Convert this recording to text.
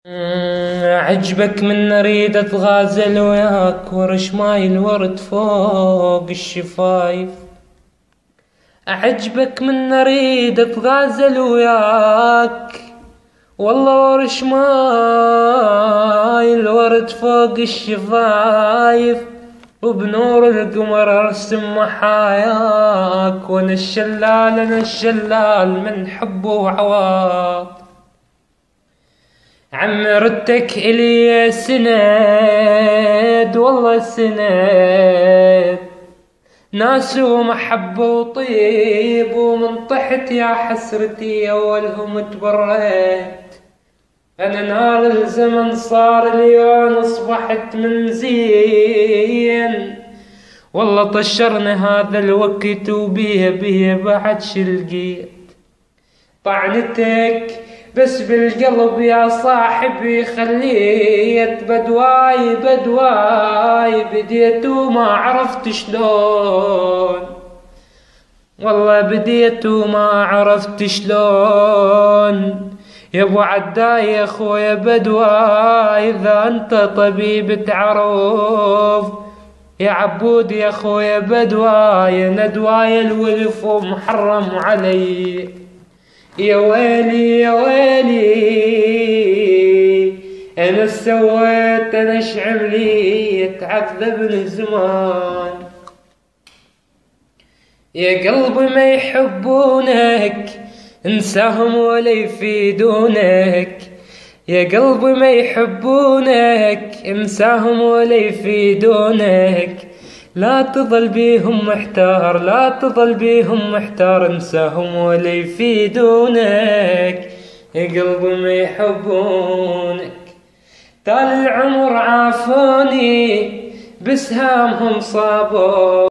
عجبك من اريد اتغازل وياك ورش ماي الورد فوق الشفايف. عجبك من اريد اتغازل وياك والله ورش ماي الورد فوق الشفايف، وبنور القمر ارسم محاياك، وانا الشلال من حب وعواطف. عمرتك إلي سند والله سند، ناس ومحبة وطيب، ومن طحت يا حسرتي أولهم تبريت. أنا نار الزمن صار اليوم أصبحت من زين، والله طشرني هذا الوقت وبيه بعد شلقيت. طعنتك بس بالقلب يا صاحبي خليت، بدواي بديت وما عرفت شلون، والله بديت وما عرفت شلون. يا ابو عداي يا خويا بدواي، اذا انت طبيب تعرف، يا عبود يا خويا بدواي، ندواي الولف ومحرم علي. يا ويلي يا ويلي انا سويت، انا شعملي تعذبني الزمان. يا قلبي ما يحبونك انساهم ولا يفيدونك، يا قلبي ما يحبونك انساهم ولا يفيدونك. لا تظل بيهم محتار، لا تظل بيهم محتار، انساهم ولا يفيدونك. يا قلبي ما يحبونك طال العمر عافوني، بسهامهم صابوا.